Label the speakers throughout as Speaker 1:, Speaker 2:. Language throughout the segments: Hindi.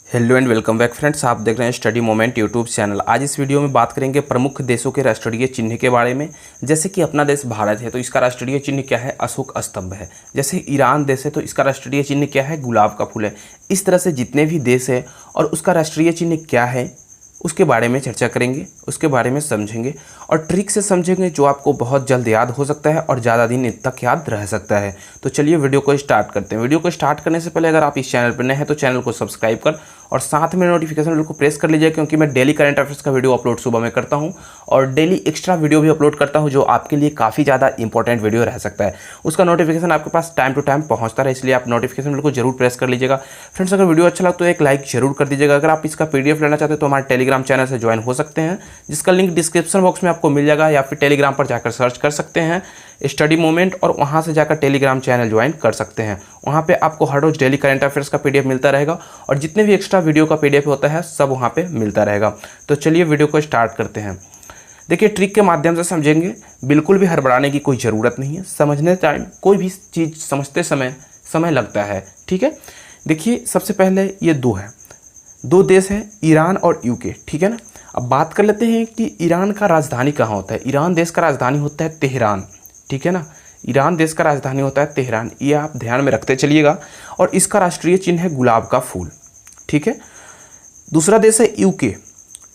Speaker 1: Hello and welcome back friends, आप देख रहे हैं स्टडी मोमेंट यूट्यूब चैनल। आज इस वीडियो में बात करेंगे प्रमुख देशों के राष्ट्रीय चिन्ह के बारे में। जैसे कि अपना देश भारत है तो इसका राष्ट्रीय चिन्ह क्या है? अशोक स्तंभ है। जैसे ईरान देश है तो इसका राष्ट्रीय चिन्ह क्या है? गुलाब का फूल है। इस तरह से जितने भी देश है और उसका राष्ट्रीय चिन्ह क्या है उसके बारे में चर्चा करेंगे, उसके बारे में समझेंगे और ट्रिक से समझेंगे जो आपको बहुत जल्द याद हो सकता है और ज़्यादा दिन तक याद रह सकता है। तो चलिए वीडियो को स्टार्ट करते हैं। वीडियो को स्टार्ट करने से पहले अगर आप इस चैनल पर नए हैं तो चैनल को सब्सक्राइब कर और साथ में नोटिफिकेशन बेल को प्रेस कर लीजिए, क्योंकि मैं डेली करंट अफेयर्स का वीडियो अपलोड सुबह में करता हूं और डेली एक्स्ट्रा वीडियो भी अपलोड करता हूं जो आपके लिए काफ़ी ज़्यादा इंपॉर्टेंट वीडियो रह सकता है। उसका नोटिफिकेशन आपके पास टाइम टू टाइम पहुंचता रहे, इसलिए आप नोटिफिकेशन बेल को जरूर प्रेस कर लीजिएगा। फ्रेंड्स, अगर वीडियो अच्छा लगा तो एक लाइक जरूर कर दीजिएगा। अगर आप इसका PDF लेना चाहते हैं तो हमारे टेलीग्राम चैनल से ज्वाइन हो सकते हैं, जिसका लिंक डिस्क्रिप्शन बॉक्स में आपको मिल जाएगा, या फिर टेलीग्राम पर जाकर सर्च कर सकते हैं स्टडी मोमेंट और वहां से जाकर टेलीग्राम चैनल ज्वाइन कर सकते हैं। वहां पे आपको हर रोज डेली करंट अफेयर्स का PDF मिलता रहेगा और जितने भी एक्स्ट्रा वीडियो का PDF होता है सब वहां पे मिलता रहेगा। तो चलिए वीडियो को स्टार्ट करते हैं। देखिए, ट्रिक के माध्यम से समझेंगे, बिल्कुल भी हड़बड़ाने की कोई ज़रूरत नहीं है। समझने टाइम कोई भी चीज़ समझते समय लगता है, ठीक है। देखिए, सबसे पहले ये दो देश हैं, ईरान और UK, ठीक है ना। अब बात कर लेते हैं कि ईरान का राजधानी कहाँ होता है। ईरान देश का राजधानी होता है तेहरान, ठीक है ना। ईरान देश का राजधानी होता है तेहरान, ये आप ध्यान में रखते चलिएगा। और इसका राष्ट्रीय चिन्ह है गुलाब का फूल, ठीक है। दूसरा देश है UK,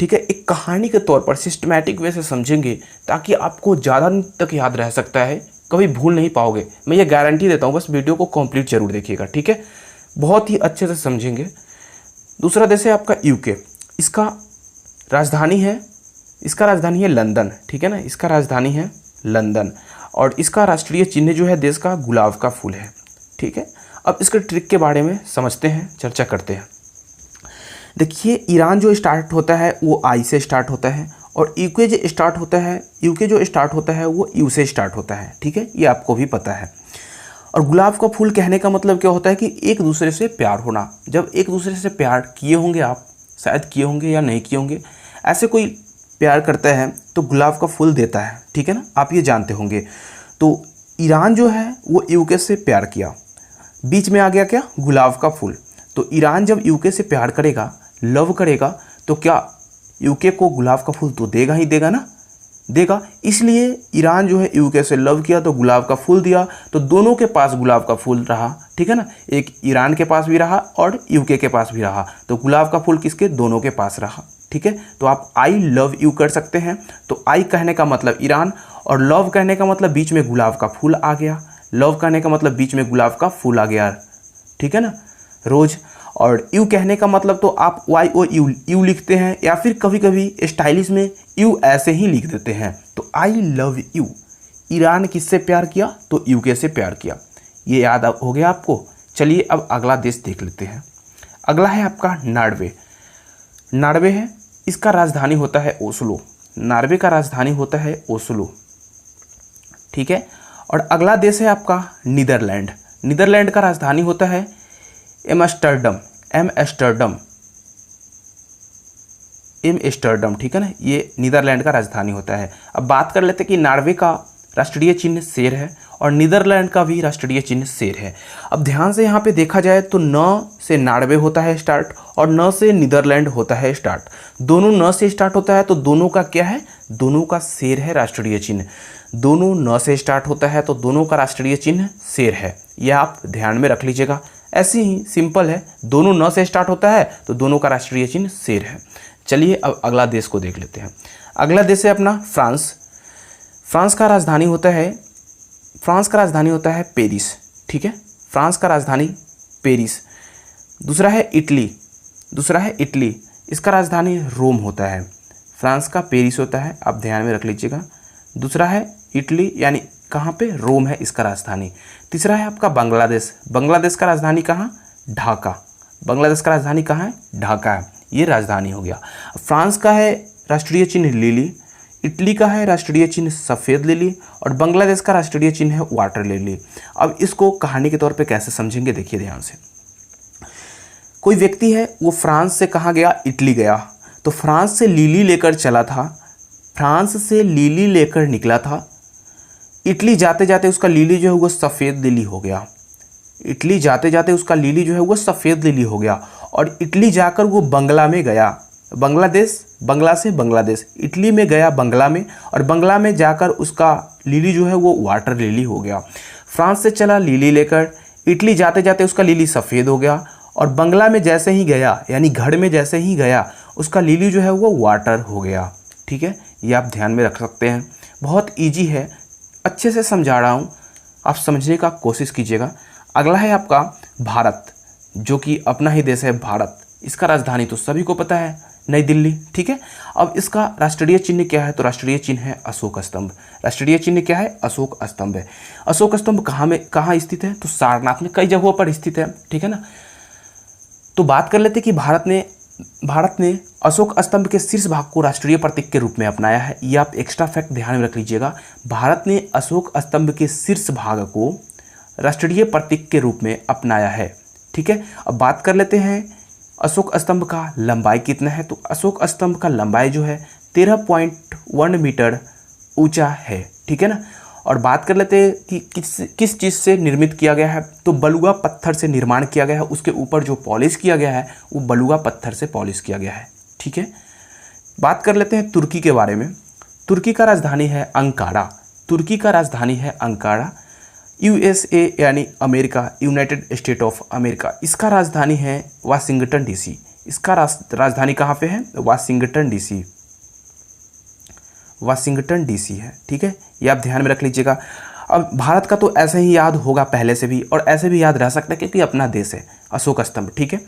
Speaker 1: ठीक है। एक कहानी के तौर पर सिस्टमैटिक वे से समझेंगे ताकि आपको ज़्यादा दिन तक याद रह सकता है, कभी भूल नहीं पाओगे, मैं ये गारंटी देता हूँ। बस वीडियो को कंप्लीट जरूर देखिएगा, ठीक है। बहुत ही अच्छे से समझेंगे। दूसरा देश है आपका UK, इसका राजधानी है लंदन, ठीक है ना। इसका राजधानी है लंदन और इसका राष्ट्रीय चिन्ह जो है देश का गुलाब का फूल है, ठीक है। अब इसके ट्रिक के बारे में समझते हैं, चर्चा करते हैं। देखिए, ईरान जो स्टार्ट होता है वो I से स्टार्ट होता है और UK जो स्टार्ट होता है वो U से स्टार्ट होता है, ठीक है। ये आपको भी पता है। और गुलाब का फूल कहने का मतलब क्या होता है कि एक दूसरे से प्यार होना। जब एक दूसरे से प्यार किए होंगे आप, शायद किए होंगे या नहीं किए होंगे, ऐसे कोई प्यार करता है तो गुलाब का फूल देता है, ठीक है ना। आप ये जानते होंगे। तो ईरान जो है वो UK से प्यार किया, बीच में आ गया क्या? गुलाब का फूल। तो ईरान जब UK से प्यार करेगा, लव करेगा, तो क्या UK को गुलाब का फूल तो देगा ही देगा ना, देगा। इसलिए ईरान जो है UK से लव किया तो गुलाब का फूल दिया, तो दोनों के पास गुलाब का फूल रहा, ठीक है ना। एक ईरान के पास भी रहा और UK के पास भी रहा, तो गुलाब का फूल किसके? दोनों के पास रहा, ठीक है। तो आप I लव यू कर सकते हैं। तो I कहने का मतलब ईरान और लव कहने का मतलब बीच में गुलाब का फूल आ गया। लव कहने का मतलब बीच में गुलाब का फूल आ गया, ठीक है ना, रोज। और यू कहने का मतलब तो आप YOU यू लिखते हैं, या फिर कभी कभी स्टाइलिश में यू ऐसे ही लिख देते हैं। तो I लव यू। ईरान किससे प्यार किया? तो UK से प्यार किया। ये याद हो गया आपको। चलिए अब अगला देश देख लेते हैं। अगला है आपका नॉर्वे है, इसका राजधानी होता है ओस्लो। नॉर्वे का राजधानी होता है ओस्लो, ठीक है। और अगला देश है आपका नीदरलैंड। नीदरलैंड का राजधानी होता है एम्स्टर्डम, ठीक है ना। ये नीदरलैंड का राजधानी होता है। अब बात कर लेते हैं कि नॉर्वे का राष्ट्रीय चिन्ह शेर है और नीदरलैंड का भी राष्ट्रीय चिन्ह शेर है। अब ध्यान से यहाँ पे देखा जाए तो न से नॉर्वे होता है स्टार्ट और न से नीदरलैंड होता है स्टार्ट। दोनों न से स्टार्ट होता है तो दोनों का क्या है? दोनों का शेर है राष्ट्रीय चिन्ह। दोनों न से स्टार्ट होता है तो दोनों का राष्ट्रीय चिन्ह शेर है। यह आप ध्यान में रख लीजिएगा। ऐसे ही सिंपल है, दोनों न से स्टार्ट होता है तो दोनों का राष्ट्रीय चिन्ह शेर है। चलिए अब अगला देश को देख लेते हैं। अगला देश है अपना फ्रांस। फ्रांस का राजधानी होता है पेरिस, ठीक है। फ्रांस का राजधानी पेरिस। दूसरा है इटली, इसका राजधानी रोम होता है। फ्रांस का पेरिस होता है, आप ध्यान में रख लीजिएगा। दूसरा है इटली, यानी कहाँ पे? रोम है इसका राजधानी। तीसरा है आपका बांग्लादेश का राजधानी कहाँ? ढाका। बांग्लादेश का राजधानी कहाँ है? ढाका है, ये राजधानी हो गया। फ्रांस का है राष्ट्रीय चिन्ह लिली, इटली का है राष्ट्रीय चिन्ह सफ़ेद लिली और बांग्लादेश का राष्ट्रीय चिन्ह है वाटर लिली। अब इसको कहानी के तौर पे कैसे समझेंगे, देखिए ध्यान से। कोई व्यक्ति है, वो फ्रांस से कहाँ गया? इटली गया। तो फ्रांस से लिली लेकर चला था, फ्रांस से लिली लेकर निकला था। इटली जाते जाते उसका लिली जो है वो सफ़ेद लिली हो गया। इटली जाते जाते उसका लिली जो है वो सफ़ेद लिली हो गया और इटली जाकर वो बंगला में गया, बांग्लादेश, बंगला से बांग्लादेश, इटली में गया बंगला में, और बंगला में जाकर उसका लिली जो है वो वाटर लिली हो गया। फ्रांस से चला लिली लेकर, इटली जाते जाते उसका लिली सफ़ेद हो गया, और बंगला में जैसे ही गया यानी घर में जैसे ही गया उसका लिली जो है वो वाटर हो गया। ठीक है, ये आप ध्यान में रख सकते हैं। बहुत ईजी है, अच्छे से समझा रहा हूँ, आप समझने का कोशिश कीजिएगा। अगला है आपका भारत, जो कि अपना ही देश है भारत। इसका राजधानी तो सभी को पता है, नई दिल्ली। ठीक है, अब इसका राष्ट्रीय चिन्ह क्या है? तो राष्ट्रीय चिन्ह है अशोक स्तंभ। राष्ट्रीय चिन्ह क्या है? अशोक स्तंभ है। अशोक स्तंभ कहाँ स्थित है? तो सारनाथ में, कई जगहों पर स्थित है। ठीक है ना। तो बात कर लेते कि भारत ने अशोक स्तंभ के शीर्ष भाग को राष्ट्रीय प्रतीक के रूप में अपनाया है। ये आप एक्स्ट्रा फैक्ट ध्यान में रख लीजिएगा। भारत ने अशोक स्तंभ के शीर्ष भाग को राष्ट्रीय प्रतीक के रूप में अपनाया है। ठीक है, अब बात कर लेते हैं अशोक स्तंभ का लंबाई कितना है। तो अशोक स्तंभ का लंबाई जो है 13.1 मीटर ऊंचा है। ठीक है ना। और बात कर लेते हैं कि किस चीज़ से निर्मित किया गया है। तो बलुआ पत्थर से निर्माण किया गया है। उसके ऊपर जो पॉलिश किया गया है वो बलुआ पत्थर से पॉलिश किया गया है। ठीक है, बात कर लेते हैं तुर्की के बारे में। तुर्की का राजधानी है अंकारा। तुर्की का राजधानी है अंकारा। USA यानी America, United state of America, इसका राजधानी है वाशिंगटन DC। इसका राजधानी कहाँ पे है? Washington DC। वाशिंगटन DC है। ठीक है, ये आप ध्यान में रख लीजिएगा। अब भारत का तो ऐसे ही याद होगा पहले से भी, और ऐसे भी याद रह सकता है क्योंकि अपना देश है अशोक स्तंभ। ठीक है,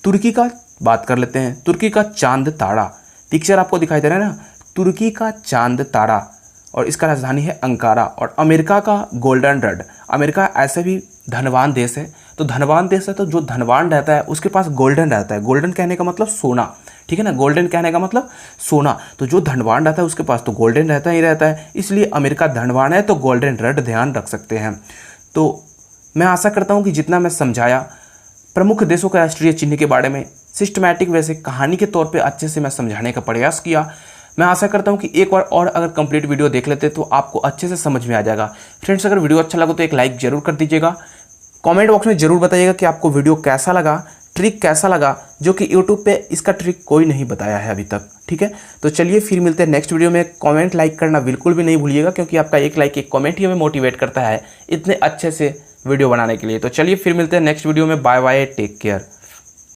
Speaker 1: तुर्की का बात कर लेते हैं। तुर्की का चांद तारा, पिक्चर आपको दिखाई दे रहा है ना, तुर्की का चांद तारा, और इसका राजधानी है अंकारा। और अमेरिका का गोल्डन रड। अमेरिका ऐसे भी धनवान देश है, तो धनवान देश है तो जो धनवान रहता है उसके पास गोल्डन रहता है। गोल्डन कहने का मतलब सोना। ठीक है ना, गोल्डन कहने का मतलब सोना। तो जो धनवान रहता है उसके पास तो गोल्डन रहता ही रहता है, इसलिए अमेरिका धनवान है तो गोल्डन रड ध्यान रख सकते हैं। तो मैं आशा करता हूँ कि जितना मैं समझाया प्रमुख देशों के राष्ट्रीय चिन्ह के बारे में सिस्टमैटिक वैसे कहानी के तौर पे अच्छे से मैं समझाने का प्रयास किया। मैं आशा करता हूं कि एक बार और अगर कंप्लीट वीडियो देख लेते तो आपको अच्छे से समझ में आ जाएगा। फ्रेंड्स, अगर वीडियो अच्छा लगा तो एक लाइक जरूर कर दीजिएगा। कमेंट बॉक्स में जरूर बताइएगा कि आपको वीडियो कैसा लगा, ट्रिक कैसा लगा, जो कि यूट्यूब पे इसका ट्रिक कोई नहीं बताया है अभी तक। ठीक है, तो चलिए फिर मिलते हैं नेक्स्ट वीडियो में। कमेंट लाइक करना बिल्कुल भी नहीं भूलिएगा, क्योंकि आपका एक लाइक, एक कमेंट ही हमें मोटिवेट करता है इतने अच्छे से वीडियो बनाने के लिए। तो चलिए फिर मिलते हैं नेक्स्ट वीडियो में। Bye bye, take care.